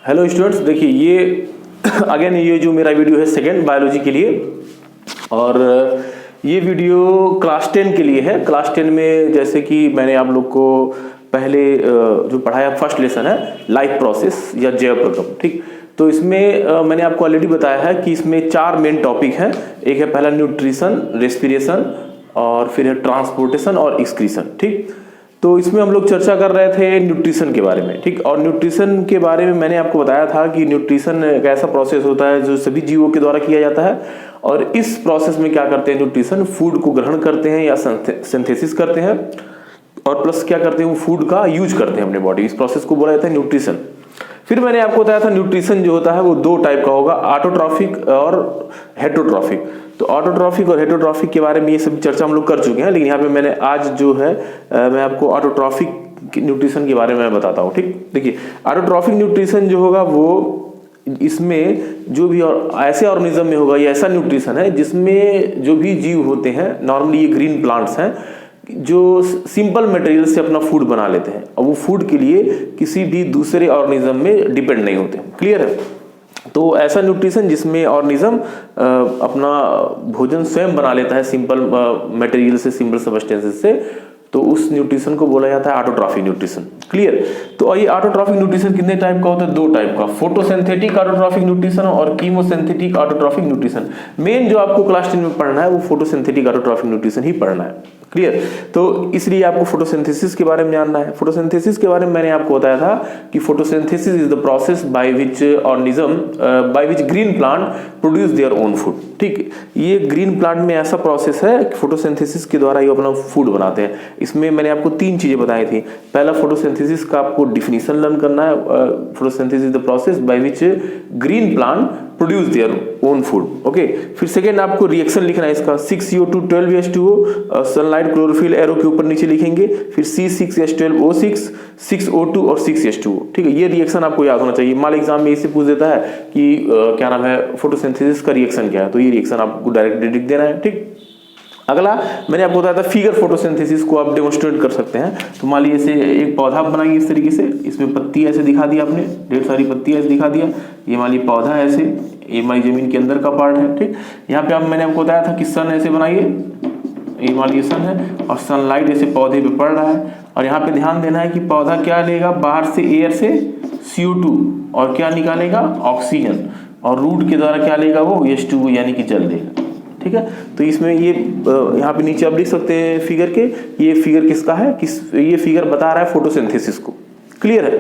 Hello students, देखिए ये again ये जो मेरा वीडियो है सेकेंड बायोलॉजी के लिए, और ये वीडियो क्लास 10 के लिए है। क्लास 10 में जैसे कि मैंने आप लोग को पहले जो पढ़ाया फर्स्ट लेसन है लाइफ प्रोसेस या जैव प्रक्रम, ठीक। तो इसमें मैंने आपको ऑलरेडी बताया है कि इसमें 4 मेन टॉपिक हैं। एक है पहला न्यूट्रिशन, रेस्पिरेशन, और फिर है ट्रांसपोर्टेशन और एक्सक्रीशन, ठीक। तो इसमें हम लोग चर्चा कर रहे थे न्यूट्रिशन के बारे में, ठीक। और न्यूट्रिशन के बारे में मैंने आपको बताया था कि न्यूट्रिशन एक ऐसा प्रोसेस होता है जो सभी जीवों के द्वारा किया जाता है, और इस प्रोसेस में क्या करते हैं न्यूट्रिशन, फूड को ग्रहण करते हैं या सिंथेसिस करते हैं, और प्लस क्या करते हैं वो फूड का यूज करते हैं अपने बॉडी। इस प्रोसेस को बोला जाता है न्यूट्रिशन। फिर मैंने आपको बताया था न्यूट्रिशन जो होता है वो 2 टाइप का होगा, ऑटोट्रॉफिक और हेटरोट्रॉफिक। तो ऑटोट्रॉफिक और हेटरोट्रॉफिक के बारे में ये सब चर्चा हम लोग कर चुके हैं, लेकिन यहाँ पे मैंने आज जो है मैं आपको ऑटोट्रॉफिक न्यूट्रिशन के बारे में बताता हूँ, ठीक। देखिए ऑटोट्रॉफिक न्यूट्रिशन जो होगा वो इसमें जो भी और ऐसे ऑर्गेनिज्म में होगा, ये ऐसा न्यूट्रिशन है जिसमें जो भी जीव होते हैं, नॉर्मली ये ग्रीन प्लांट्स हैं, जो सिंपल मटेरियल से अपना फूड बना लेते हैं, और वो फूड के लिए किसी भी दूसरे ऑर्गेनिज्म में डिपेंड नहीं होते। क्लियर है? तो ऐसा न्यूट्रिशन जिसमें ऑर्गेनिज्म अपना भोजन स्वयं बना लेता है सिंपल मटेरियल से, सिंपल सब्सटेंसेस से, तो उस न्यूट्रिशन को बोला जाता है ऑटोट्रॉफिक न्यूट्रिशन। क्लियर? तो ये ऑटोट्रॉफिक न्यूट्रिशन कितने टाइप का होता है? 2 टाइप का, फोटोसिंथेटिक ऑटोट्रॉफिक न्यूट्रिशन और कीमोसिंथेटिक ऑटोट्रॉफिक न्यूट्रिशन। मेन जो आपको क्लास 10 में पढ़ना है वो फोटोसिंथेटिक ऑटोट्रॉफिक न्यूट्रिशन ही पढ़ना है। क्लियर? तो इसलिए आपको फोटोसिंथेसिस के बारे में जानना है। फोटोसिंथेसिस के बारे में मैंने आपको बताया था कि photosynthesis is the process by which organism by which green plant produce their own food, ठीक। ये ग्रीन प्लांट में ऐसा प्रोसेस है कि फोटोसिंथेसिस के द्वारा ये अपना फूड बनाते हैं। इसमें मैंने आपको 3 चीजें बताई थी। पहला, फोटोसिंथेसिस का आपको डिफिनीशन लर्न करना है। Photosynthesis is the process by which green plant produce their own food, okay. फिर सेकेंड आपको रिएक्शन लिखना है इसका, 6CO2 12H2O, sunlight chlorophyll arrow के ऊपर नीचे लिखेंगे, फिर C6H12O6 6O2 और 6H2O, ठीक है। ये रिएक्शन आपको याद होना चाहिए। मान एग्जाम में इसे पूछ देता है कि क्या नाम है फोटोसिंथेसिस का रिएक्शन क्या है, तो ये रिएक्शन आपको डायरेक्ट डिटेक्ट देना है, ठीक। अगला मैंने आपको बताया था फिगर फोटोसिंथेसिस को आप डेमोन्स्ट्रेट कर सकते हैं। तो मान लीजिए एक पौधा बनाएंगे इस तरीके से, इसमें पत्ती ऐसे दिखा दिया आपने, ढेर सारी पत्ती ऐसे दिखा दिया। ये मान लीजिए पौधा ऐसे, ये हमारी जमीन के अंदर का पार्ट है, ठीक। यहाँ पे आप मैंने आपको बताया था कि सन ऐसे बनाइए, ये मान लीजिए सन है, और सनलाइट ऐसे पौधे पे पड़ रहा है, और यहाँ पे ध्यान देना है कि पौधा क्या लेगा, बाहर से एयर से CO2 और क्या निकालेगा, ऑक्सीजन, और रूट के द्वारा क्या लेगा वो H2O यानी कि जल देगा, ठीक है। तो इसमें ये यहाँ पे नीचे आप लिख सकते हैं फिगर के, ये फिगर किसका है, ये फिगर बता रहा है फोटोसिंथेसिस को। क्लियर है?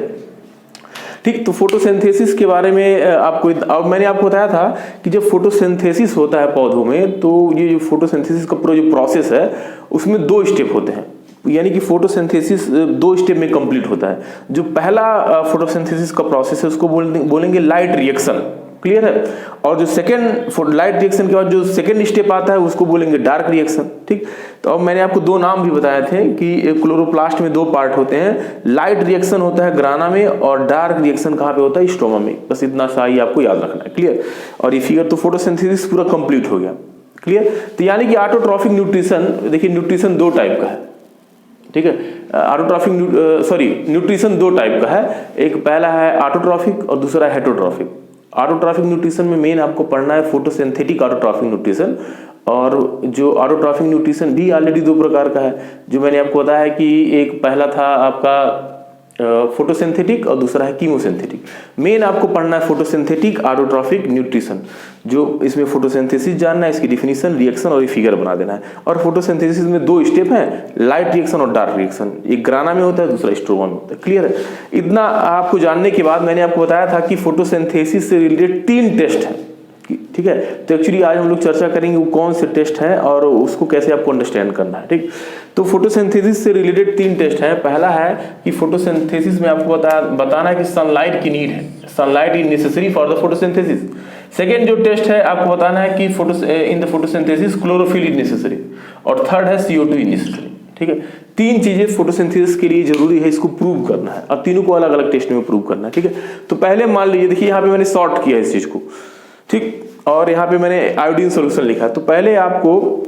ठीक। तो फोटोसिंथेसिस के बारे में आपको, अब मैंने आपको बताया था कि जब फोटोसिंथेसिस होता है पौधों में, तो ये जो फोटोसिंथेसिस का पूरा जो प्रोसेस है उसमें 2 स्टेप होते हैं, यानी कि फोटोसिंथेसिस 2 स्टेप में कंप्लीट होता है। जो पहला फोटोसिंथेसिस का प्रोसेस है उसको बोलेंगे लाइट रिएक्शन। क्लियर है? और जो सेकेंड लाइट रिएक्शन के बाद जो सेकेंड स्टेप आता है उसको बोलेंगे डार्क रिएक्शन, ठीक। तो अब मैंने आपको 2 नाम भी बताए थे कि क्लोरोप्लास्ट में 2 पार्ट होते हैं, लाइट रिएक्शन होता है ग्राना में, और डार्क रिएक्शन कहाँ पे होता है, स्ट्रोमा में। बस इतना सा ही आपको याद रखना है। क्लियर? और ये फिगर तो फोटोसिंथेसिस पूरा कंप्लीट हो गया। क्लियर? तो यानी कि ऑटोट्रॉफिक न्यूट्रिशन, देखिए न्यूट्रिशन 2 टाइप का है, ठीक है। न्यूट्रिशन 2 टाइप का है, एक पहला है ऑटोट्रॉफिक और दूसरा है हेटरोट्रॉफिक। ऑटोट्रॉफिक न्यूट्रिशन में मेन आपको पढ़ना है फोटोसिंथेटिक ऑटोट्रॉफिक न्यूट्रिशन, और जो ऑटोट्रॉफिक न्यूट्रिशन भी ऑलरेडी 2 प्रकार का है, जो मैंने आपको बताया है कि एक पहला था आपका फोटोसिंथेटिक और दूसरा है कीमोसिंथेटिक। मेन आपको पढ़ना है फोटोसिंथेटिक ऑटोट्रॉफिक न्यूट्रिशन, जो इसमें फोटोसिंथेसिस जानना है, इसकी डिफिनीशन, रिएक्शन और ये फिगर बना देना है। और फोटोसिंथेसिस में 2 स्टेप हैं, लाइट रिएक्शन और डार्क रिएक्शन। एक ग्राना में होता है, दूसरा स्ट्रोमा में होता है। क्लियर है? इतना आपको जानने के बाद मैंने आपको बताया था कि फोटोसिंथेसिस से रिलेटेड 3 टेस्ट है, ठीक है। तो एक्चुअली आज हम लोग चर्चा करेंगे वो कौन से टेस्ट हैं और उसको कैसे आपको अंडरस्टैंड करना है, ठीक। तो फोटोसिंथेसिस से रिलेटेड 3 टेस्ट हैं। पहला है कि फोटोसिंथेसिस में आपको बताना है कि सनलाइट की नीड है, sunlight is necessary for the photosynthesis. Second जो टेस्ट है आपको बताना है कि in the photosynthesis chlorophyll is necessary, और थर्ड है CO2 इज नेसेसरी, ठीक है। 3 चीजें फोटोसिंथेसिस के लिए जरूरी है, इसको प्रूव करना है, और तीनों को अलग अलग टेस्ट में प्रूव करना है, ठीक है। तो पहले मान लीजिए, देखिए यहाँ पे मैंने सॉर्ट किया इस चीज को, ठीक, और यहाँ पे मैंने आयोडीन सोल्यूशन लिखा। तो पहले आपको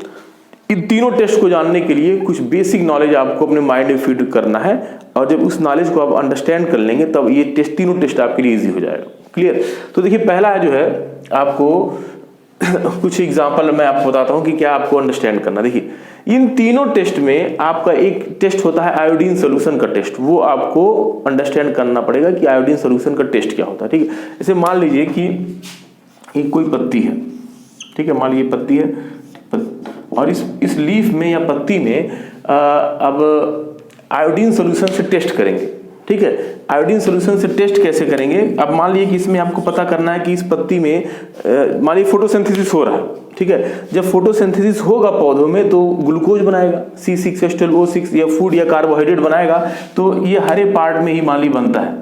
इन तीनों टेस्ट को जानने के लिए कुछ बेसिक नॉलेज आपको अपने माइंड में फीड करना है, और जब उस नॉलेज को आप अंडरस्टैंड कर लेंगे तब ये टेस्ट, तीनों टेस्ट आपके लिए इजी हो जाएगा। क्लियर? तो देखिए पहला जो है आपको कुछ एग्जांपल मैं आपको बताता हूं कि क्या आपको अंडरस्टैंड करना। देखिए इन तीनों टेस्ट में आपका एक टेस्ट होता है आयोडीन सोल्यूशन का टेस्ट, वो आपको अंडरस्टैंड करना पड़ेगा कि आयोडीन सोल्यूशन का टेस्ट क्या होता है। ठीक है, जैसे मान लीजिए कि एक कोई पत्ती है, ठीक है, मान लीजिए पत्ती है और इस लीफ में या पत्ती में अब आयोडीन सोल्यूशन से टेस्ट करेंगे। ठीक है, आयोडीन सोल्यूशन से टेस्ट कैसे करेंगे? अब मान लीजिए कि इसमें आपको पता करना है कि इस पत्ती में मान लीजिए फोटोसिंथेसिस हो रहा है। ठीक है, जब फोटोसिंथेसिस होगा पौधों में तो ग्लूकोज बनाएगा, C6H12O6 या फूड या कार्बोहाइड्रेट बनाएगा। तो ये हरे पार्ट में ही मान लीजिए बनता है,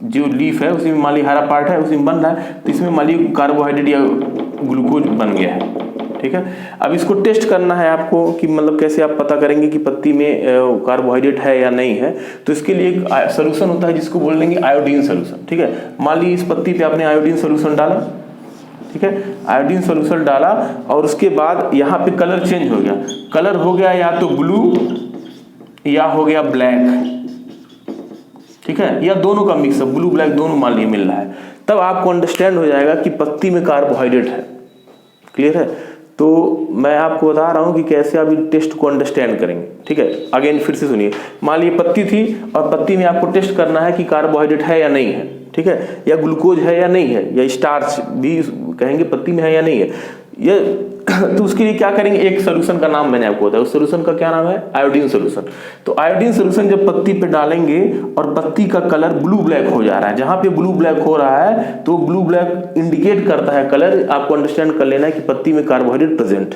जो लीफ है उसी में मान लीजिए हरा पार्ट है उसी में बन रहा है, तो इसमें मान लीजिए कार्बोहाइड्रेट या ग्लूकोज बन गया है। ठीक है, अब इसको टेस्ट करना है आपको कि मतलब कैसे आप पता करेंगे कि पत्ती में कार्बोहाइड्रेट है या नहीं है। तो इसके लिए एक सोल्यूशन होता है जिसको बोल देंगे आयोडीन सोल्यूशन। ठीक है, मान लीजिए इस पत्ती पे आपने आयोडीन सोल्यूशन डाला, ठीक है, आयोडीन सोल्यूशन डाला और उसके बाद यहाँ पे कलर चेंज हो गया। कलर हो गया या तो ब्लू या हो गया ब्लैक, ठीक है, या दोनों का मिक्सअप, ब्लू ब्लैक दोनों मान लीजिए मिल रहा है, तब आपको अंडरस्टैंड हो जाएगा कि पत्ती में कार्बोहाइड्रेट है। क्लियर है? तो मैं आपको बता रहा हूं कि कैसे आप इस टेस्ट को अंडरस्टैंड करेंगे। ठीक है, अगेन फिर से सुनिए, मान लीजिए पत्ती थी और पत्ती में आपको टेस्ट करना है कि कार्बोहाइड्रेट है या नहीं है। ठीक है, या ग्लूकोज है या नहीं है, या स्टार्च भी कहेंगे पत्ती में है या नहीं है ये तो उसके लिए क्या करेंगे, एक सोल्यूशन का नाम मैंने आपको बताया, उस सोल्यूशन का क्या नाम है, आयोडीन सोल्यूशन। तो आयोडीन सोल्यूशन जब पत्ती पे डालेंगे और पत्ती का कलर ब्लू ब्लैक हो जा रहा है, जहां पे ब्लू ब्लैक हो रहा है तो ब्लू ब्लैक इंडिकेट करता है कलर, आपको अंडरस्टैंड कर लेना है कि पत्ती में कार्बोहाइड्रेट प्रेजेंट।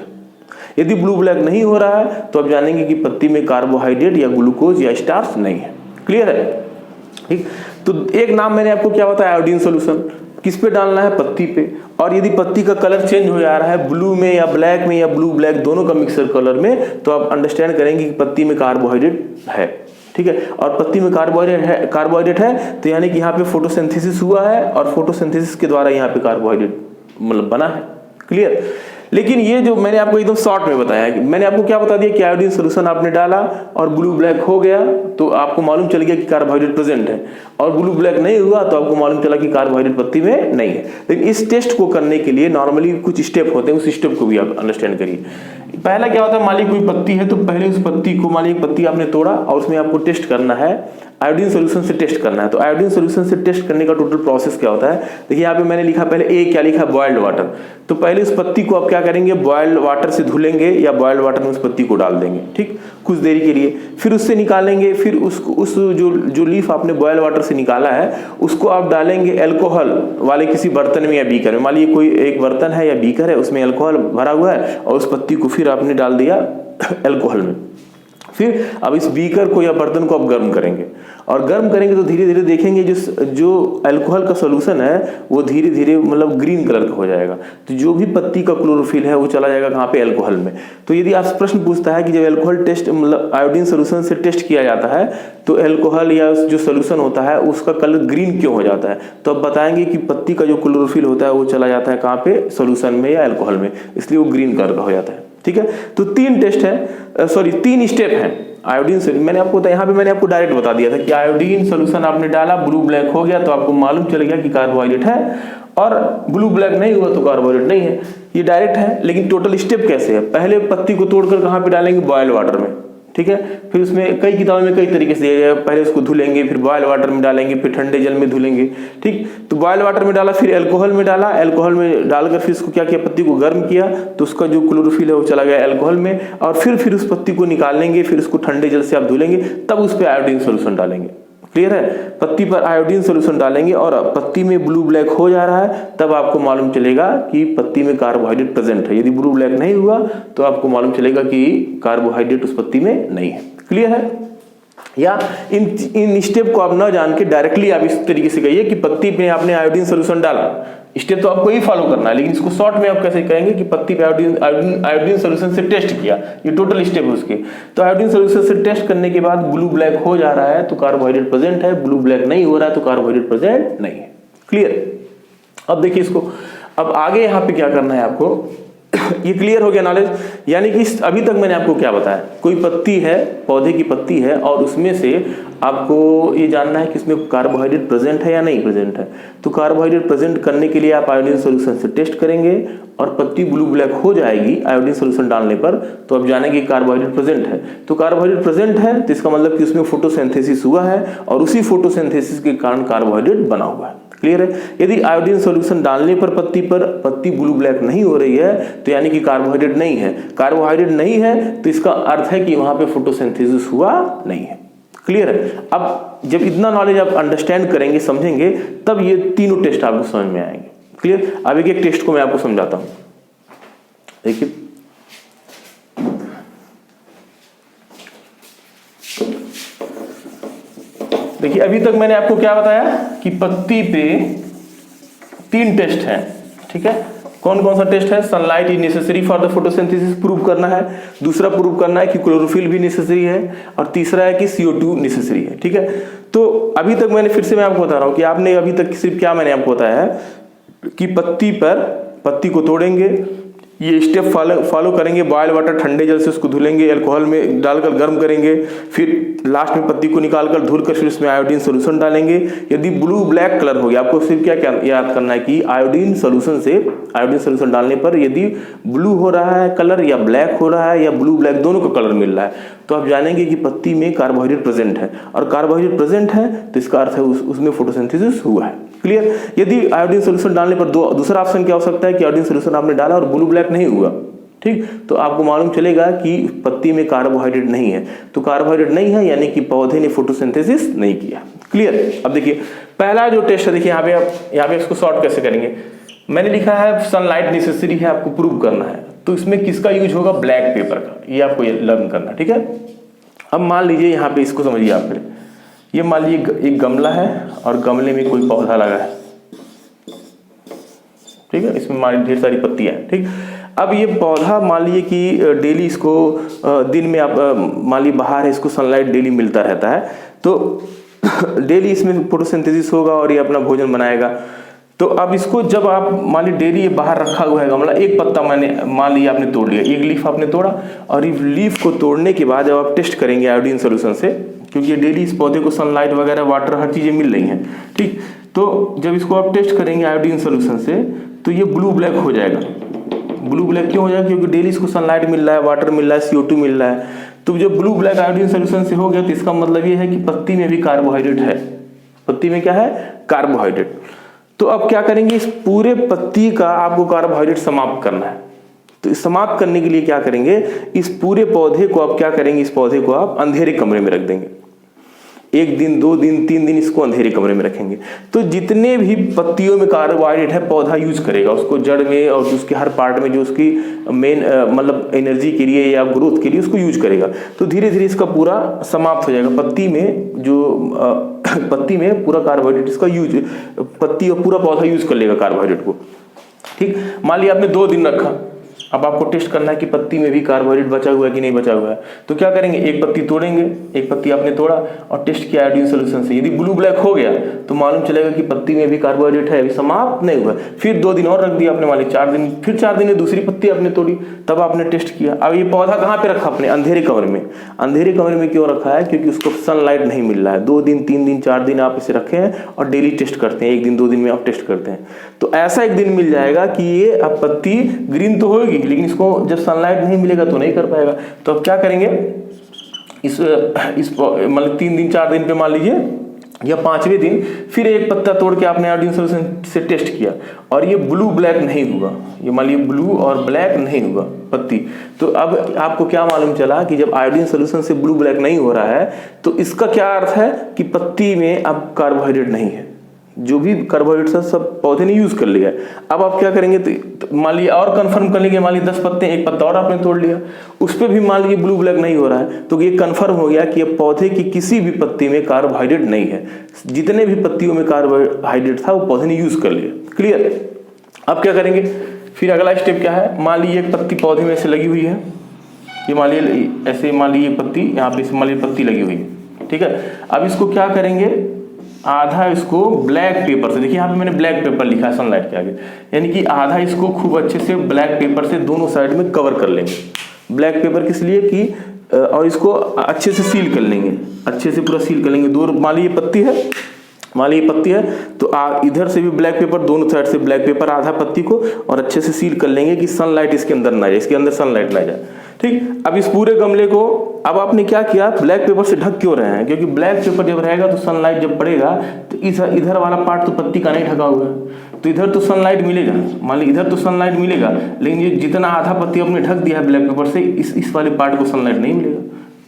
यदि ब्लू ब्लैक नहीं हो रहा है तो आप जानेंगे कि पत्ती में कार्बोहाइड्रेट या ग्लूकोज या स्टार्च नहीं है। क्लियर है? ठीक, तो एक नाम मैंने आपको क्या बताया, आयोडीन सोल्यूशन। किस पे डालना है, पत्ती पे। और यदि पत्ती का कलर चेंज हो जा रहा है ब्लू में या ब्लैक में या ब्लू ब्लैक दोनों का मिक्सर कलर में, तो आप अंडरस्टैंड करेंगे कि पत्ती में कार्बोहाइड्रेट है। ठीक है, और पत्ती में कार्बोहाइड्रेट है तो यानी कि यहाँ पे फोटोसिंथेसिस हुआ है और फोटोसिंथेसिस के द्वारा यहाँ पे कार्बोहाइड्रेट मतलब बना है। क्लियर? लेकिन ये जो मैंने आपको एकदम शॉर्ट में बताया है, मैंने आपको क्या बता दिया कि आयोडीन सोल्यूशन आपने डाला और ब्लू ब्लैक हो गया तो आपको मालूम चल गया कि कार्बोहाइड्रेट प्रेजेंट है, और ब्लू ब्लैक नहीं हुआ तो आपको मालूम चला कि कार्बोहाइड्रेट पत्ती में नहीं है। लेकिन इस टेस्ट को करने के लिए नॉर्मली कुछ स्टेप होते हैं, उस स्टेप को भी आप अंडरस्टैंड करिए। पहला क्या होता है, मान लीजिए कोई पत्ती है तो पहले उस पत्ती को, मान लीजिए पत्ती आपने तोड़ा और उसमें आपको टेस्ट करना है, आयोडीन सोल्यूशन से टेस्ट करना है। तो आयोडीन सोल्यूशन से टेस्ट करने का टोटल प्रोसेस क्या होता है, देखिए यहाँ पे मैंने लिखा पहले ए, क्या लिखा, बॉइल्ड वाटर। तो पहले उस पत्ती को आप क्या करेंगे, बॉइल्ड वाटर से धुलेंगे या बॉइल्ड वाटर में उस पत्ती को डाल देंगे, ठीक, कुछ देरी के लिए, फिर उससे निकालेंगे, फिर उस जो लीफ आपने बॉइल्ड वाटर से निकाला है उसको आप डालेंगे अल्कोहल वाले किसी बर्तन में या बीकर में। मान लीजिए कोई एक बर्तन है या बीकर है, उसमें अल्कोहल भरा हुआ है और उस पत्ती को फिर आपने डाल दिया अल्कोहल में। फिर अब इस बीकर को या बर्तन को आप गर्म करेंगे, और गर्म करेंगे तो धीरे धीरे देखेंगे जो अल्कोहल का सोल्यूशन है वो धीरे धीरे मतलब ग्रीन कलर का हो जाएगा। तो जो भी पत्ती का क्लोरोफिल है वो चला जाएगा कहाँ पे, अल्कोहल में। तो यदि आप प्रश्न पूछता है कि जब अल्कोहल टेस्ट मतलब आयोडीन सोल्यूशन से टेस्ट किया जाता है तो अल्कोहल या जो सोल्यूशन होता है उसका कलर ग्रीन क्यों हो जाता है, तो अब बताएंगे कि पत्ती का जो क्लोरोफिल होता है वो चला जाता है कहाँ पे, सोल्यूशन में या अल्कोहल में, इसलिए वो ग्रीन कलर का हो जाता है। ठीक है, तो तीन टेस्ट है, सॉरी 3 स्टेप हैं आयोडीन से। मैंने आपको यहाँ पे मैंने आपको डायरेक्ट बता दिया था कि आयोडीन सोल्यूशन आपने डाला, ब्लू ब्लैक हो गया तो आपको मालूम चल गया कि कार्बोहाइड्रेट है, और ब्लू ब्लैक नहीं हुआ तो कार्बोहाइड्रेट नहीं है। ये डायरेक्ट है, लेकिन टोटल स्टेप कैसे है, पहले पत्ती को तोड़कर कहाँ पे डालेंगे, बॉइल्ड वाटर में। ठीक है, फिर उसमें कई किताबों में कई तरीके से दिया गया, पहले उसको धुलेंगे, फिर बॉइल्ड वाटर में डालेंगे, फिर ठंडे जल में धुलेंगे। ठीक, तो बॉइल्ड वाटर में डाला, फिर अल्कोहल में डाला, अल्कोहल में डालकर फिर उसको क्या किया, पत्ती को गर्म किया तो उसका जो क्लोरोफिल है वो चला गया अल्कोहल में, और फिर उस पत्ती को निकालेंगे, फिर उसको ठंडे जल से आप धुलेंगे, तब उस पर आयोडीन सोल्यूशन डालेंगे। क्लियर है, पत्ती पर आयोडीन सोल्यूशन डालेंगे और पत्ती में ब्लू ब्लैक हो जा रहा है तब आपको मालूम चलेगा कि पत्ती में कार्बोहाइड्रेट प्रेजेंट है। यदि ब्लू ब्लैक नहीं हुआ तो आपको मालूम चलेगा कि कार्बोहाइड्रेट उस पत्ती में नहीं है। क्लियर है? या इन स्टेप को आप ना जान के डायरेक्टली आप इस तरीके से कहिए कि पत्ती पे आपने आयोडीन सोल्यूशन डाला, स्टेप तो आपको ही फॉलो करना है, लेकिन इसको शॉर्ट में आप कैसे कहेंगे कि पत्ती पे आयोडीन सोल्यूशन से टेस्ट किया, ये टोटल स्टेप है उसके। तो आयोडीन सोल्यूशन से टेस्ट करने के बाद ब्लू ब्लैक हो जा रहा है तो कार्बोहाइड्रेट प्रेजेंट है, ब्लू ब्लैक नहीं हो रहा है तो कार्बोहाइड्रेट प्रेजेंट नहीं है। क्लियर? अब देखिए इसको, अब आगे यहाँ पे क्या करना है आपको, ये क्लियर हो गया नॉलेज। यानी कि अभी तक मैंने आपको क्या बताया, कोई पत्ती है, पौधे की पत्ती है और उसमें से आपको ये जानना है कि इसमें कार्बोहाइड्रेट प्रेजेंट है या नहीं प्रेजेंट है। तो कार्बोहाइड्रेट प्रेजेंट करने के लिए आप आयोडीन सोल्यूशन से टेस्ट करेंगे और पत्ती ब्लू ब्लैक हो जाएगी आयोडीन सोल्यूशन डालने पर, तो आप जानेंगे कार्बोहाइड्रेट प्रेजेंट है। तो कार्बोहाइड्रेट प्रेजेंट है तो इसका मतलब कि उसमें फोटोसिंथेसिस हुआ है और उसी फोटोसिंथेसिस के कारण कार्बोहाइड्रेट बना हुआ है। क्लियर है। यदि आयोडीन सॉल्यूशन डालने पर पत्ती ब्लू ब्लैक नहीं हो रही है तो यानी कि कार्बोहाइड्रेट नहीं है। कार्बोहाइड्रेट नहीं है तो इसका अर्थ है कि वहां पे फोटोसिंथेसिस हुआ नहीं है। क्लियर है। अब जब इतना नॉलेज आप अंडरस्टैंड करेंगे, समझेंगे, तब ये तीनों टेस्ट आपको समझ में आएंगे। क्लियर। अब एक टेस्ट को मैं आपको समझाता हूं। देखिए, देखिए अभी तक मैंने आपको क्या बताया कि पत्ती पे 3 टेस्ट हैं। ठीक है। कौन कौन सा टेस्ट है? Sunlight is necessary for the photosynthesis prove करना है, दूसरा प्रूव करना है कि क्लोरोफिल भी नेसेसरी है, और तीसरा है कि CO2 नेसेसरी है। ठीक है। तो अभी तक मैंने फिर से मैं आपको बता रहा हूं कि आपने अभी तक सिर्फ क्या मैंने आपको बताया है कि पत्ती को तोड़ेंगे, ये स्टेप फॉलो करेंगे, बॉयल वाटर ठंडे जल से उसको धुलेंगे, अल्कोहल में डालकर गर्म करेंगे, फिर लास्ट में पत्ती को निकालकर धुलकर फिर उसमें आयोडीन सोल्यूशन डालेंगे। यदि ब्लू ब्लैक कलर हो गया, आपको सिर्फ क्या याद करना है कि आयोडीन सोल्यूशन डालने पर यदि ब्लू हो रहा है कलर या ब्लैक हो रहा है या ब्लू ब्लैक दोनों का कलर मिल रहा है, तो आप जानेंगे कि पत्ती में कार्बोहाइड्रेट प्रेजेंट है, और कार्बोहाइड्रेट प्रेजेंट है तो इसका अर्थ है उसमें फोटोसिंथेसिस हुआ है। क्लियर। यदि आयोडीन सोल्यूशन डालने पर दूसरा ऑप्शन क्या हो सकता है कि आयोडीन सोल्यूशन आपने डाला और ब्लू ब्लैक नहीं हुआ, ठीक, तो आपको मालूम चलेगा कि पत्ती में कार्बोहाइड्रेट नहीं है। तो कार्बोहाइड्रेट नहीं है यानी कि पौधे ने फोटोसिंथेसिस नहीं किया। क्लियर। अब देखिए पहला जो टेस्ट है, देखिए यहाँ पे इसको सॉर्ट कैसे करेंगे। मैंने लिखा है सनलाइट नेसेसरी है, आपको प्रूव करना है, तो इसमें किसका यूज होगा? ब्लैक पेपर का। ये आपको लर्न करना। ठीक है। अब मान लीजिए यहाँ पे इसको समझिए आप फिर, ये मान लीजिए एक गमला है और गमले में कोई पौधा लगा है। ठीक है। इसमें मान ढेर सारी पत्तियां हैं। ठीक। अब ये पौधा मान लीजिए कि डेली इसको दिन में आप मान लीजिए बाहर है, इसको सनलाइट डेली मिलता रहता है, तो डेली इसमें फोटोसिंथेसिस होगा और ये अपना भोजन बनाएगा। तो अब इसको जब आप मान लीजिए डेली ये बाहर रखा हुआ है गमला, एक पत्ता मैंने मान लिया आपने तोड़ लिया, एक लीफ आपने तोड़ा, और इस लीफ को तोड़ने के बाद जब आप टेस्ट करेंगे आयोडीन सोल्यूशन से, क्योंकि डेली इस पौधे को सनलाइट वगैरह वाटर हर चीजें मिल रही हैं, ठीक, तो जब इसको आप टेस्ट करेंगे आयोडीन सोल्यूशन से तो ये ब्लू ब्लैक हो जाएगा। ब्लू ब्लैक क्यों हो जाएगा? क्योंकि डेली इसको सनलाइट मिल रहा है, वाटर मिल रहा है, CO2 मिल रहा है। तो जब ब्लू ब्लैक आयोडीन सोल्यूशन से हो गया तो इसका मतलब ये है कि पत्ती में भी कार्बोहाइड्रेट है। पत्ती में क्या है? कार्बोहाइड्रेट। तो अब क्या करेंगे, इस पूरे पत्ती का आपको कार्बोहाइड्रेट समाप्त करना है। तो इस समाप्त करने के लिए क्या करेंगे, इस पूरे पौधे को आप क्या करेंगे, इस पौधे को आप अंधेरे कमरे में रख देंगे। 1 दिन 2 दिन 3 दिन इसको अंधेरे कमरे में रखेंगे। तो जितने भी पत्तियों में कार्बोहाइड्रेट है पौधा यूज करेगा, उसको जड़ में और उसके हर पार्ट में जो उसकी मेन मतलब एनर्जी के लिए या ग्रोथ के लिए उसको यूज करेगा। तो धीरे धीरे इसका पूरा समाप्त हो जाएगा। पत्ती में जो पत्ती में पूरा कार्बोहाइड्रेट इसका यूज, पत्ती और पूरा पौधा यूज कर लेगा कार्बोहाइड्रेट को। ठीक। मान लिया आपने 2 दिन रखा, अब आपको टेस्ट करना है कि पत्ती में भी कार्बोहाइड्रेट बचा हुआ है कि नहीं बचा हुआ है। तो क्या करेंगे, एक पत्ती तोड़ेंगे, एक पत्ती आपने तोड़ा और टेस्ट किया आयोडीन सोल्यूशन से। यदि ब्लू ब्लैक हो गया तो मालूम चलेगा कि पत्ती में भी कार्बोहाइड्रेट है, अभी समाप्त नहीं हुआ। फिर 2 दिन और रख दिया आपने, मान लीजिए 4 दिन, फिर 4 दिन में दूसरी पत्ती आपने तोड़ी, तब आपने टेस्ट किया। अब ये पौधा कहाँ पे रखा आपने? अंधेरे कमरे में। अंधेरे कमरे में क्यों रखा है? क्योंकि उसको सनलाइट नहीं मिल रहा है। 2 दिन 3 दिन 4 दिन आप इसे रखे हैं और डेली टेस्ट करते हैं, 1 दिन 2 दिन में आप टेस्ट करते हैं। तो ऐसा एक दिन मिल जाएगा कि ये अब पत्ती ग्रीन तो होगी लेकिन इसको जब सनलाइट नहीं मिलेगा तो नहीं कर पाएगा। तो अब क्या करेंगे, इस मतलब 3 दिन 4 दिन पे मान लीजिए या 5वें दिन फिर एक पत्ता तोड़ के आपने आयोडीन सोल्यूशन से टेस्ट किया और ये ब्लू ब्लैक नहीं हुआ, ये मान लीजिए ब्लू और ब्लैक नहीं हुआ पत्ती। तो अब आपको क्या मालूम चला कि जब आयोडीन सोल्यूशन से ब्लू ब्लैक नहीं हो रहा है तो इसका क्या अर्थ है कि पत्ती में अब कार्बोहाइड्रेट नहीं है। जो भी कार्बोहाइड्रेट है सब पौधे ने यूज कर लिया है। अब आप क्या करेंगे, तो मान लीजिए और कंफर्म कर लेंगे, मान लीजिए 10 पत्ते, एक पत्ता और आपने तोड़ लिया, उस पर भी मान लीजिए ब्लू ब्लैक नहीं हो रहा है, तो ये कंफर्म हो गया कि पौधे की किसी भी पत्ती में कार्बोहाइड्रेट नहीं है। जितने भी पत्तियों में कार्बोहाइड्रेट था वो पौधे ने यूज कर लिया। क्लियर। अब क्या करेंगे, फिर अगला स्टेप क्या है, मान लीजिए एक पत्ती पौधे में से लगी हुई है, ये मान लीजिए ऐसे, मान लीजिए पत्ती यहाँ पे मान लीजिए पत्ती लगी हुई है, ठीक है। अब इसको क्या करेंगे, आधा इसको ब्लैक पेपर से, देखिए यहाँ पे मैंने ब्लैक पेपर लिखा है सनलाइट के आगे, यानी कि आधा इसको खूब अच्छे से ब्लैक पेपर से दोनों साइड में कवर कर लेंगे। ब्लैक पेपर किस लिए कि और इसको अच्छे से सील कर लेंगे, अच्छे से पूरा सील कर लेंगे। मान लीजिए पत्ती है तो इधर से भी ब्लैक पेपर, दोनों साइड से ब्लैक पेपर आधा पत्ती को, और अच्छे से सील कर लेंगे कि सनलाइट इसके अंदर ना जाए, इसके अंदर सनलाइट ना जाए। ठीक, अब इस पूरे गमले को अब आपने क्या किया, ब्लैक पेपर से ढक क्यों रहे हैं, क्योंकि ब्लैक पेपर जब रहेगा तो सनलाइट जब पड़ेगा तो इधर वाला पार्ट तो पत्ती का नहीं ढका हुआ है, तो इधर तो सनलाइट मिलेगा। मान लीजिए इधर तो सनलाइट मिलेगा, लेकिन ये जितना आधा पत्ती आपने ढक दिया है ब्लैक पेपर से, इस वाले पार्ट को सनलाइट नहीं मिलेगा।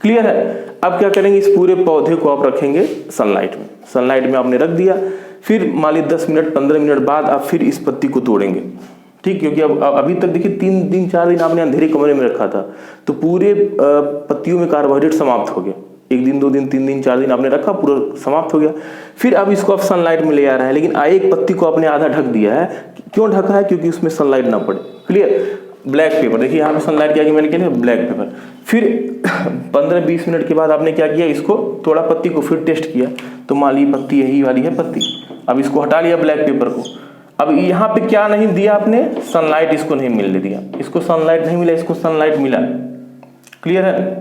क्लियर है। अब क्या करेंगे, इस पूरे पौधे को आप रखेंगे सनलाइट में। सनलाइट में आपने रख दिया, फिर मान लीजिए 10 मिनट 15 मिनट बाद आप फिर इस पत्ती को तोड़ेंगे। ठीक, क्योंकि अब अभी तक देखिए 3 दिन 4 दिन आपने अंधेरे कमरे में रखा था, तो पूरे पत्तियों में कार्बोहाइड्रेट समाप्त हो गया। 1 दिन 2 दिन 3 दिन 4 दिन आपने रखा, पूरा समाप्त हो गया। फिर अब इसको आप सनलाइट में ले आ रहे हैं, लेकिन एक पत्ती को आपने आधा ढक दिया है। क्यों ढका है, क्योंकि उसमें सनलाइट ना पड़े। क्लियर। ब्लैक पेपर, देखिए यहाँ पे सनलाइट क्या, मैंने क्या ब्लैक पेपर। फिर 15-20 मिनट के बाद आपने क्या किया, इसको थोड़ा पत्ती को फिर टेस्ट किया, तो मान ली पत्ती यही वाली है पत्ती। अब इसको हटा लिया ब्लैक पेपर को। अब यहाँ पे क्या नहीं दिया आपने, सनलाइट इसको नहीं मिलने दिया, इसको सनलाइट नहीं मिला, इसको सनलाइट मिला। क्लियर है।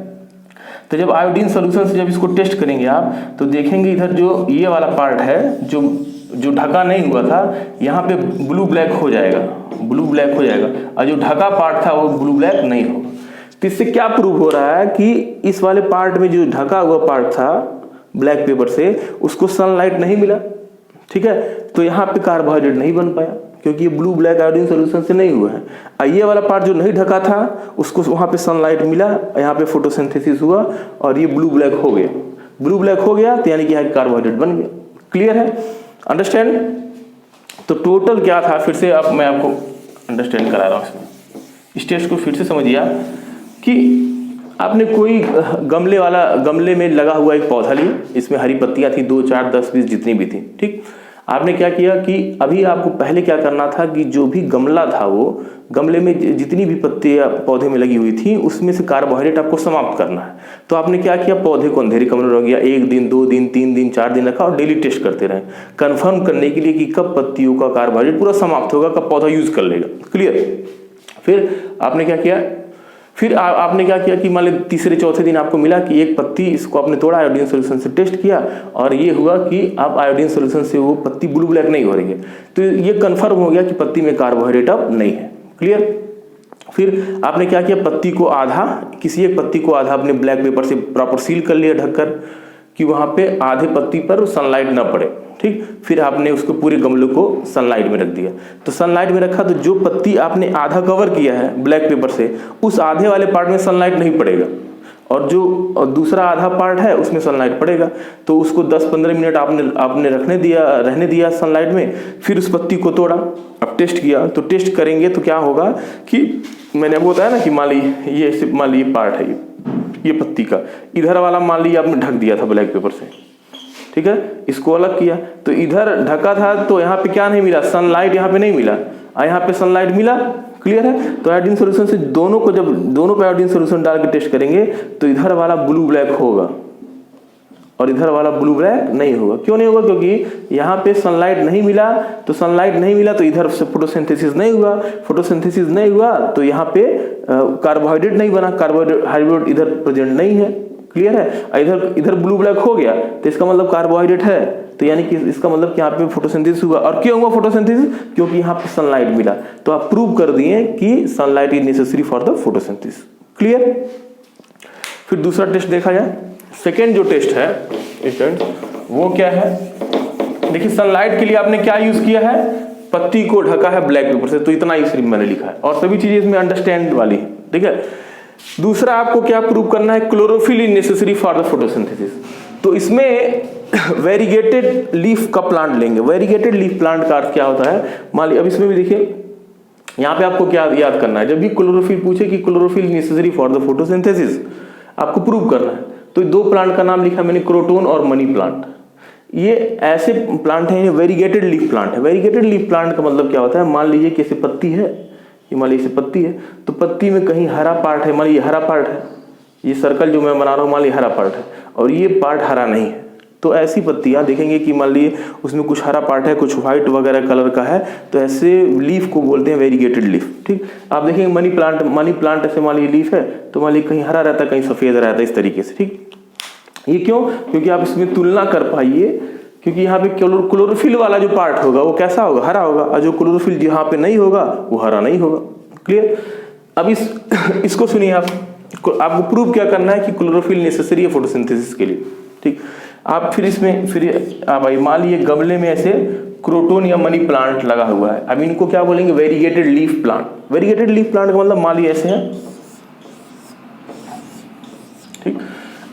तो जब आयोडीन सोल्यूशन से जब इसको टेस्ट करेंगे आप, तो देखेंगे इधर जो ये वाला पार्ट है जो ढका नहीं हुआ था, यहाँ पे ब्लू ब्लैक हो जाएगा, ब्लू ब्लैक हो जाएगा, और जो ढका पार्ट था वो ब्लू ब्लैक नहीं होगा। तो इससे क्या प्रूव हो रहा है कि इस वाले पार्ट में जो ढका हुआ पार्ट था ब्लैक पेपर से, उसको सनलाइट नहीं मिला। ठीक है, तो यहाँ पे कार्बोहाइड्रेट नहीं बन पाया, क्योंकि ये ब्लू ब्लैक आयोडीन सोल्यूशन से नहीं हुआ है। ये वाला पार्ट जो नहीं ढका था, उसको वहाँ पे सनलाइट मिला, यहाँ पे फोटोसिंथेसिस हुआ, और ये ब्लू ब्लैक हो गया। ब्लू ब्लैक हो गया तो यानी कि यहाँ कार्बोहाइड्रेट बन गया। क्लियर है, अंडरस्टैंड। तो टोटल क्या था, फिर से अब मैं आपको अंडरस्टैंड करा रहा हूँ इसमें। इस टेस्ट को फिर से समझिए आप, कि आपने कोई गमले में लगा हुआ एक पौधा लिया, इसमें हरी पत्तियां थी 2 4 10 20 जितनी भी थी। ठीक, आपने क्या किया कि अभी आपको पहले क्या करना था कि जो भी गमला था, वो गमले में जितनी भी पत्तियां पौधे में लगी हुई थी, उसमें से कार्बोहाइड्रेट आपको समाप्त करना है। तो आपने क्या किया, पौधे को अंधेरे कमरे में रख दिया, 1 दिन 2 दिन 3 दिन 4 दिन रखा, और डेली टेस्ट करते रहे, कंफर्म करने के लिए कि कब पत्तियों का कार्बोहाइड्रेट पूरा समाप्त होगा, कब पौधा यूज कर लेगा। क्लियर। फिर आपने क्या किया, आपने क्या किया कि मान लीजिए तीसरे चौथे दिन आपको मिला कि एक पत्ती, इसको आपने तोड़ा, आयोडीन सोल्यूशन से टेस्ट किया, और ये हुआ कि अब आयोडीन सोल्यूशन से वो पत्ती ब्लू ब्लैक नहीं हो रही है, तो ये कंफर्म हो गया कि पत्ती में कार्बोहाइड्रेट अब नहीं है। क्लियर। फिर आपने क्या किया, पत्ती को आधा, किसी एक पत्ती को आधा अपने ब्लैक पेपर से प्रॉपर सील कर लिया ढककर, कि वहां पे आधे पत्ती पर सनलाइट ना पड़े। ठीक, फिर आपने उसको पूरे गमले को सनलाइट में रख दिया। तो सनलाइट में रखा तो जो पत्ती आपने आधा कवर किया है ब्लैक पेपर से, उस आधे वाले पार्ट में सनलाइट नहीं पड़ेगा, और जो दूसरा आधा पार्ट है उसमें सनलाइट पड़ेगा। तो उसको 10-15 मिनट आपने रहने दिया सनलाइट में। फिर उस पत्ती को तोड़ा, अब टेस्ट किया। तो टेस्ट करेंगे तो क्या होगा कि मैंने आपको बताया ना कि मान ली पार्ट है ये पत्ती का, इधर वाला मान ली आपने ढक दिया था ब्लैक पेपर से। ठीक है, इसको अलग किया, तो इधर ढका था, तो यहाँ पे क्या नहीं मिला, सनलाइट यहाँ पे नहीं मिला, और यहाँ पे सनलाइट मिला। क्लियर है। तो आयोडीन सोल्यूशन से दोनों को, जब दोनों पे आयोडीन सोल्यूशन डाल के टेस्ट करेंगे, तो इधर वाला ब्लू ब्लैक होगा और इधर वाला ब्लू ब्लैक नहीं होगा। क्यों नहीं होगा, क्योंकि यहाँ पे सनलाइट नहीं मिला, तो सनलाइट नहीं मिला तो इधर से फोटोसिंथेसिस नहीं हुआ, फोटोसिंथेसिस नहीं हुआ तो यहाँ पे कार्बोहाइड्रेट नहीं बना, कार्बोहाइड्रेट इधर प्रेजेंट नहीं है। क्लियर है। इधर ब्लू ब्लैक हो गया, तो इसका मतलब कार्बोहाइड्रेट है, तो यानी कि इसका मतलब कि यहाँ पे फोटोसिंथेसिस हुआ। और क्यों हुआ फोटोसिंथेसिस, क्योंकि यहाँ पे सनलाइट मिला। तो आप प्रूव कर दिए कि sunlight is necessary for the photosynthesis. Clear. फिर दूसरा टेस्ट देखा जाए। सेकेंड जो टेस्ट है स्टूडेंट, वो क्या है, देखिए सनलाइट के लिए आपने क्या यूज किया है, पत्ती को ढका है ब्लैक पेपर से, तो इतना ही सिर्फ मैंने लिखा है, और सभी चीजें इसमें अंडरस्टैंड वाली है। ठीक है। दूसरा आपको क्या प्रूव करना है, chlorophyll is necessary for the photosynthesis. तो इसमें वेरीगेटेड लीफ का प्लांट लेंगे। वेरीगेटेड लीफ प्लांट का अर्थ क्या होता है, मान लीजिए अब इसमें भी देखिए, यहाँ पे आपको क्या याद करना है, जब भी क्लोरोफिल पूछे कि chlorophyll necessary for the photosynthesis, आपको प्रूव करना है। तो 2 प्लांट का नाम लिखा मैंने, क्रोटोन और मनी प्लांट। ये ऐसे प्लांट हैं, वेरीगेटेड लीफ प्लांट है। वेरीगेटेड लीफ प्लांट का मतलब क्या होता है, मान लीजिए कि ऐसे पत्ती है, ये मान लीजिए पत्ती है, तो पत्ती में कहीं हरा पार्ट है, मान लीजिए हरा पार्ट है, ये सर्कल जो मैं बना रहा हूँ मान लीजिए हरा पार्ट है, और ये पार्ट हरा नहीं है, तो ऐसी पत्तियां देखेंगे कि मान लीजिए उसमें कुछ हरा पार्ट है, कुछ व्हाइट वगैरह कलर का है, तो ऐसे लीफ को बोलते हैं वेरीगेटेड लीफ। ठीक, आप देखेंगे मनी प्लांट ऐसे मान लीजिए लीफ है, तो मान लीजिए कहीं हरा रहता है, कहीं सफेद रहता है, इस तरीके से। ठीक, ये क्यों? क्योंकि आप इसमें तुलना कर पाइए, क्योंकि यहाँ पे क्लोरोफिल वाला जो पार्ट होगा वो कैसा होगा? हरा होगा, और जो क्लोरोफिल यहाँ पे नहीं होगा वो हरा नहीं होगा। क्लियर? अब इसको सुनिए, आपको प्रूव क्या करना है कि क्लोरोफिल नेसेसरी है फोटोसिंथेसिस के लिए। ठीक, आप फिर आप मान लीजिए गमले में ऐसे क्रोटोन या मनी प्लांट लगा हुआ है। अब इनको क्या बोलेंगे? Variegated leaf plant. Variegated leaf plant का मतलब मान लीजिए ऐसे है। ठीक,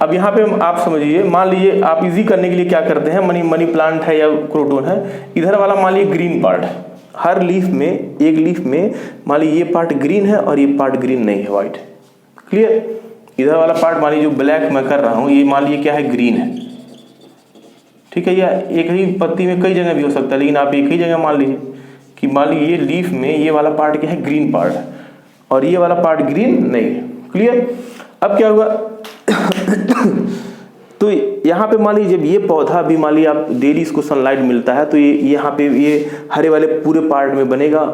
अब यहाँ पे आप समझिए, मान लीजिए आप इजी करने के लिए क्या करते हैं, मनी प्लांट है या क्रोटोन है, इधर वाला मान लीजिए ग्रीन पार्ट है। हर लीफ में, एक लीफ में मान लीजिए ये पार्ट ग्रीन है और ये पार्ट ग्रीन नहीं है, व्हाइट है। क्लियर? इधर वाला पार्ट मान लीजिए जो ब्लैक मैं कर रहा हूँ, ये मान लीजिए क्या है? ग्रीन है। ठीक है, या एक ही पत्ती में कई जगह भी हो सकता है, लेकिन आप एक ही जगह मान लीजिए कि मान लीजिए ये लीफ में ये वाला पार्ट क्या है? ग्रीन पार्ट है, और ये वाला पार्ट ग्रीन नहीं है। क्लियर? अब क्या हुआ? तो यहाँ पे मान लीजिए जब ये पौधा भी मान लीजिए आप डेली इसको सनलाइट मिलता है, तो ये यहाँ पे ये हरे वाले पूरे पार्ट में बनेगा,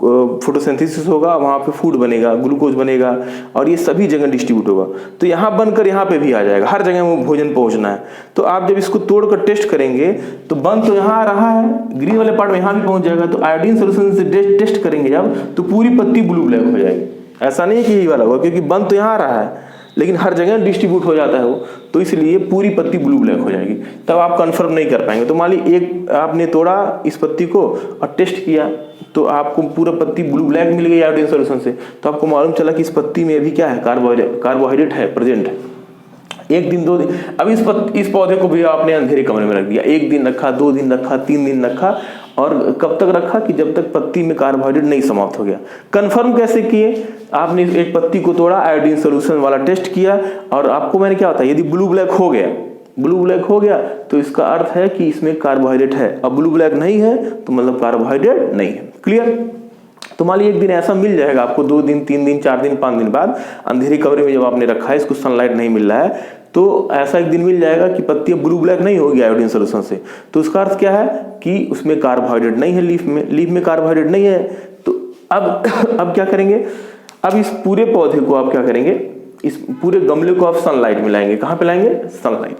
फोटोसिंथेसिस होगा, वहाँ पे फूड बनेगा, ग्लूकोज बनेगा, और ये सभी जगह डिस्ट्रीब्यूट होगा। तो यहाँ बनकर यहाँ पे भी आ जाएगा, हर जगह वो भोजन पहुँचना है। तो आप जब इसको तोड़कर टेस्ट करेंगे तो बन तो यहाँ आ रहा है, ग्रीन वाले पार्ट में यहाँ भी पहुँच जाएगा। तो आयोडीन सोल्यूशन से टेस्ट करेंगे जब, तो पूरी पत्ती ब्लू ब्लैक हो जाएगी। ऐसा नहीं कि यही वाला होगा, क्योंकि बन तो यहाँ आ रहा है लेकिन हर जगह डिस्ट्रीब्यूट हो जाता है वो, तो इसलिए पूरी पत्ती ब्लू ब्लैक हो जाएगी। तब आप कंफर्म नहीं कर पाएंगे। तो मान लीजिए एक आपने तोड़ा इस पत्ती को और टेस्ट किया, तो आपको पूरा पत्ती ब्लू ब्लैक मिल गई आयोडीन सोल्यूशन से, तो आपको मालूम चला कि इस पत्ती में अभी क्या है? कार्बोहाइड्रेट है, प्रेजेंट है। एक दिन, 2 दिन, अब इस पौधे को भी आपने अंधेरे कमरे में रख दिया। 1 दिन रखा, 2 दिन रखा, 3 दिन रखा, और कब तक रखा? कि जब तक पत्ती में कार्बोहाइड्रेट नहीं समाप्त हो गया। कंफर्म कैसे किए? आपने एक पत्ती को तोड़ा, आयोडीन सोल्यूशन वाला टेस्ट किया, और आपको मैंने क्या होता है, यदि ब्लू ब्लैक हो गया तो इसका अर्थ है कि इसमें कार्बोहाइड्रेट है। अब ब्लू ब्लैक नहीं है तो मतलब कार्बोहाइड्रेट नहीं है। क्लियर? तो मान लीजिए एक दिन ऐसा मिल जाएगा आपको, 2 दिन, 3 दिन, 4 दिन, 5 दिन बाद अंधेरे कमरे में जब आपने रखा है, इसको सनलाइट नहीं मिल रहा है, तो ऐसा एक दिन मिल जाएगा कि पत्ती ब्लू ब्लैक नहीं होगी आयोडीन सोल्यूशन से। तो उसका अर्थ क्या है? कि उसमें कार्बोहाइड्रेट नहीं है, लीफ में कार्बोहाइड्रेट नहीं है। तो अब क्या करेंगे? अब इस पूरे पौधे को आप क्या करेंगे? इस पूरे गमले को आप सनलाइट में लाएंगे। कहाँ पे लाएंगे? सनलाइट।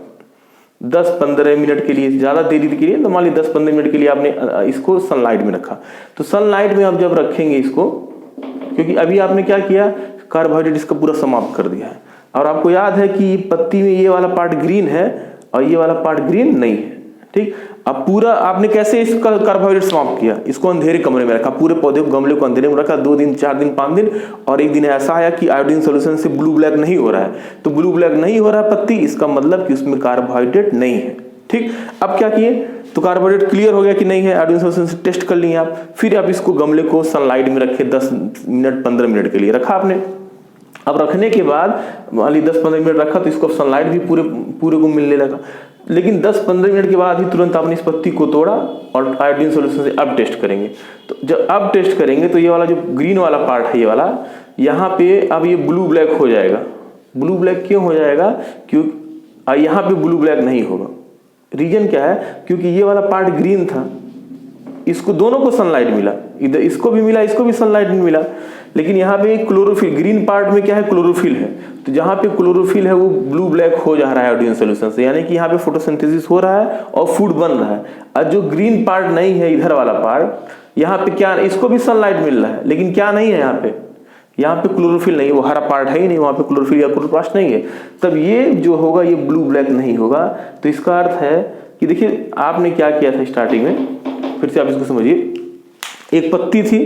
10-15 मिनट के लिए, ज़्यादा देरी के लिए, तो मान लीजिए 10-15 मिनट के लिए आपने इसको सनलाइट में रखा। तो सनलाइट में आप जब रखेंगे इसको, क्योंकि अभी आपने क्या किया? कार्बोहाइड्रेट इसका पूरा समाप्त कर दिया है। और आपको याद है कि पत्ती में ये वाला पार्ट ग्रीन है और ये वाला पार्ट ग्रीन नहीं है। ठीक, अब पूरा आपने कैसे इसका कार्बोहाइड्रेट समाप्त किया? इसको अंधेरे कमरे में रखा, पूरे पौधे को, गमले को अंधेरे में रखा, 2 दिन, 4 दिन, 5 दिन, और एक दिन ऐसा आया कि आयोडीन सोल्यूशन से ब्लू ब्लैक नहीं हो रहा है। तो ब्लू ब्लैक नहीं हो रहा है पत्ती, इसका मतलब कि उसमें कार्बोहाइड्रेट नहीं है। ठीक, अब क्या किए? तो कार्बोहाइड्रेट क्लियर हो गया कि नहीं है, आयोडीन सोल्यूशन से टेस्ट कर लिए आप। फिर आप इसको गमले को सनलाइट में रखे, 10 मिनट 15 मिनट के लिए रखा आपने। अब रखने के बाद मान लीजिए 10-15 मिनट रखा, तो इसको सनलाइट भी पूरे को मिलने लगा। लेकिन 10-15 मिनट के बाद ही तुरंत आपने इस पत्ती को तोड़ा और आयोडीन सोल्यूशन से अब टेस्ट करेंगे। तो जब अब टेस्ट करेंगे तो ये वाला जो ग्रीन वाला पार्ट है, ये वाला, यहाँ पे अब ये ब्लू ब्लैक हो जाएगा। ब्लू ब्लैक क्यों हो जाएगा? क्योंकि यहाँ पे ब्लू ब्लैक नहीं होगा। रीजन क्या है? क्योंकि ये वाला पार्ट ग्रीन था, इसको दोनों को सनलाइट मिला, इधर इसको भी मिला, इसको भी सनलाइट मिला, लेकिन यहाँ पे क्लोरोफिल, ग्रीन पार्ट में क्या है? क्लोरोफिल है। तो जहाँ पे क्लोरोफिल है वो ब्लू ब्लैक हो जा रहा है आयोडीन सोल्यूशन से, यानी कि यहाँ पे फोटोसिंथेसिस हो रहा है और फूड बन रहा है। और जो ग्रीन पार्ट नहीं है, इधर वाला पार्ट, यहाँ पे क्या, इसको भी सनलाइट मिल रहा है, लेकिन क्या नहीं है यहाँ पे क्लोरोफिल नहीं, वो हरा पार्ट है ही नहीं, वहाँ पे क्लोरोफिल या क्लोरोप्लास्ट नहीं है। तब ये जो होगा ये ब्लू ब्लैक नहीं होगा। तो इसका अर्थ है कि देखिए आपने क्या किया था स्टार्टिंग में, फिर से आप इसको समझिए। एक पत्ती थी,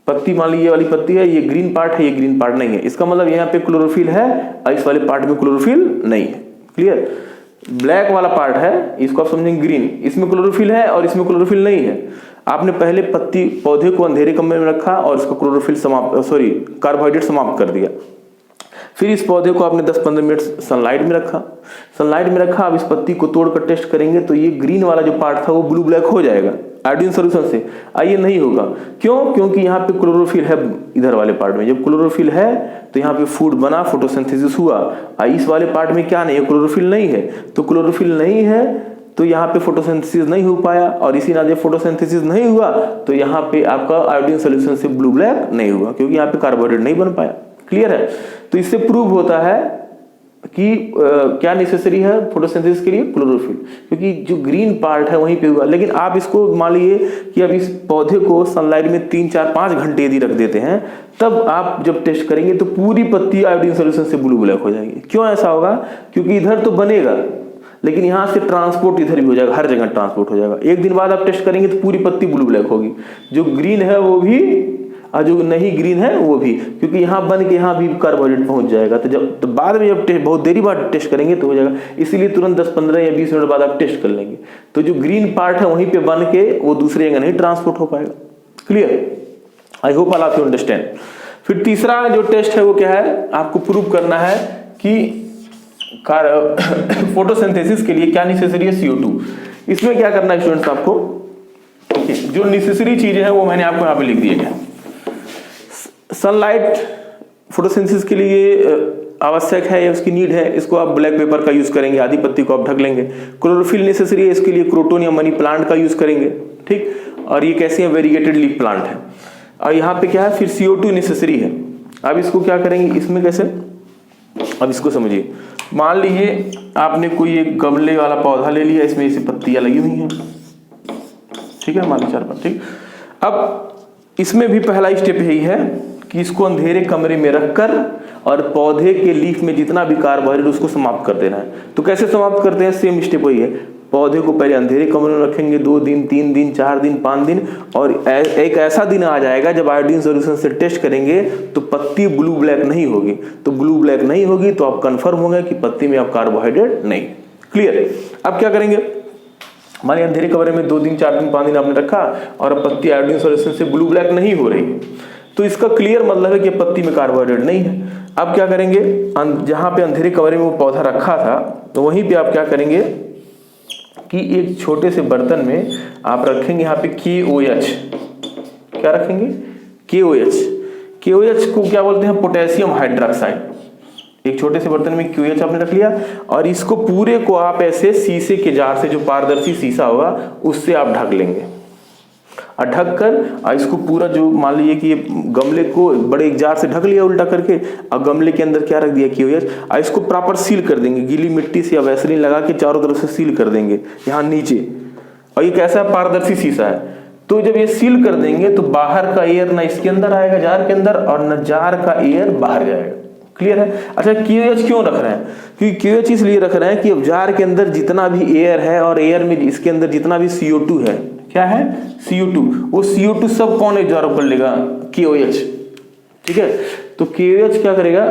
पत्ती मान लीजिए ये वाली पत्ती है, ये ग्रीन पार्ट है, ये ग्रीन पार्ट नहीं है। इसका मतलब यहाँ पे क्लोरोफिल है और इस वाले पार्ट में क्लोरोफिल नहीं है। क्लियर? ब्लैक वाला पार्ट है, इसको आप समझेंगे ग्रीन, इसमें क्लोरोफिल है और इसमें क्लोरोफिल नहीं है। आपने पहले पौधे को अंधेरे कमरे में रखा और इसका क्लोरोफिल कार्बोहाइड्रेट समाप्त कर दिया। फिर इस पौधे को आपने 10-15 मिनट सनलाइट में रखा। अब इस पत्ती को तोड़कर टेस्ट करेंगे तो ये ग्रीन वाला जो पार्ट था वो ब्लू ब्लैक हो जाएगा। आयोडीन सोल्यूशन से? आइए नहीं होगा। क्यों? क्योंकि यहाँ पे क्लोरोफिल है इधर वाले पार्ट में। जब क्लोरोफिल है तो यहाँ पे फूड बना, फोटोसिंथेसिस हुआ। इस वाले पार्ट में क्या नहीं है? क्लोरोफिल नहीं है। तो क्लोरोफिल नहीं है तो यहाँ पे फोटोसिंथेसिस नहीं हो पाया, और इसी नाते फोटोसिंथेसिस नहीं हुआ तो यहाँ पे आपका आयोडीन सोल्यूशन से ब्लू ब्लैक नहीं हुआ, क्योंकि यहाँ पे कार्बोहाइड्रेट नहीं बन पाया। क्लियर है? तो इससे प्रूव होता है कि क्या नेसेसरी है फोटोसिंथेसिस के लिए? क्लोरोफिल, क्योंकि जो ग्रीन पार्ट है वहीं पे हुआ। लेकिन आप इसको मान लीजिए कि अब इस पौधे को सनलाइट में 3, 4, 5 घंटे यदि रख देते हैं, तब आप जब टेस्ट करेंगे तो पूरी पत्ती आयोडीन सोल्यूशन से ब्लू ब्लैक हो जाएगी। क्यों ऐसा होगा? क्योंकि इधर तो बनेगा लेकिन यहाँ से ट्रांसपोर्ट इधर भी हो जाएगा, हर जगह ट्रांसपोर्ट हो जाएगा। एक दिन बाद आप टेस्ट करेंगे तो पूरी पत्ती ब्लू ब्लैक होगी, जो ग्रीन है वो भी और जो नहीं ग्रीन है वो भी, क्योंकि यहाँ बन के यहाँ भी कार्बोहाइड्रेट पहुंच जाएगा। तो बाद में जब बहुत देरी बाद टेस्ट करेंगे तो हो जाएगा। इसीलिए तुरंत 10, 15 या 20 मिनट बाद आप टेस्ट कर लेंगे, तो जो ग्रीन पार्ट है वहीं पे बन के वो दूसरी जगह नहीं ट्रांसपोर्ट हो पाएगा। Clear? I hope all of you understand. फिर तीसरा जो टेस्ट है वो क्या है? आपको प्रूव करना है कि फोटोसिंथेसिस के लिए क्या नेसेसरी है? CO2। इसमें क्या करना है स्टूडेंट्स आपको? जो नेसेसरी चीजें हैं वो मैंने आपको यहाँ पे लिख दिए हैं। सनलाइट फोटोसिंथेसिस के लिए आवश्यक है या उसकी नीड है, इसको आप ब्लैक पेपर का यूज करेंगे, आधी पत्ती को आप ढक लेंगे। क्लोरोफिल नेसेसरी है, इसके लिए क्रोटोन या मनी प्लांट का यूज करेंगे। ठीक, और ये कैसे है? वेरीगेटेड लीफ प्लांट है। और यहाँ पे क्या है? फिर CO2 नेसेसरी है। अब इसको क्या करेंगे? इसमें कैसे? अब इसको समझिए। मान लीजिए आपने कोई एक गमले वाला पौधा ले लिया, इसमें ऐसी पत्तियां लगी हुई हैं, ठीक है, मान लीजिए 4-5। ठीक, अब इसमें भी पहला स्टेप यही है कि इसको अंधेरे कमरे में रखकर और पौधे के लीफ में जितना भी कार्बोहाइड्रेट उसको समाप्त कर देना है। तो कैसे समाप्त करते हैं? सेम स्टेप वही है। पौधे को पहले अंधेरे कमरे में रखेंगे 2 दिन, 3 दिन, 4 दिन, 5 दिन, और एक ऐसा दिन आ जाएगा जब आयोडीन सोल्यूशन से टेस्ट करेंगे तो पत्ती ब्लू ब्लैक नहीं होगी। तो ब्लू ब्लैक नहीं होगी तो आप कंफर्म होंगे कि पत्ती में आप कार्बोहाइड्रेट नहीं। क्लियर? अब क्या करेंगे? माने अंधेरे कमरे में 2 दिन, 4 दिन, 5 दिन आपने रखा और अब पत्ती आयोडीन सोल्यूशन से ब्लू ब्लैक नहीं हो रही, तो इसका क्लियर मतलब है कि पत्ती में कार्बोहाइड्रेट नहीं है। अब क्या करेंगे? जहां पे अंधेरे कमरे में वो पौधा रखा था तो वहीं पे आप क्या करेंगे कि एक छोटे से बर्तन में आप रखेंगे यहाँ पे KOH। क्या रखेंगे? KOH। KOH को क्या बोलते हैं? Potassium hydroxide. एक छोटे से बर्तन में KOH आपने रख लिया और इसको पूरे को आप ऐसे शीशे के जार से, जो पारदर्शी शीशा होगा उससे आप ढक लेंगे। और ढक कर इसको पूरा, जो मान लीजिए कि ये गमले को बड़े एक जार से ढक लिया उल्टा करके, और गमले के अंदर क्या रख दिया? KOH। और इसको प्रॉपर सील कर देंगे, गीली मिट्टी से या वैसलीन लगा के चारों तरफ से सील कर देंगे यहाँ नीचे। और ये कैसा है? पारदर्शी शीशा है। तो जब ये सील कर देंगे तो बाहर का एयर ना इसके अंदर आएगा जार के अंदर, और न जार का एयर बाहर जाएगा। क्लियर है? अच्छा, KOH क्यों रख रहे हैं? क्योंकि KOH इसलिए रख रहे हैं कि अब जार के अंदर जितना भी एयर है और एयर में इसके अंदर जितना भी CO2 है, क्या है? CO2, वो CO2 सब कौन एब्जॉर्ब कर लेगा? KOH। ठीक है, तो KOH क्या करेगा?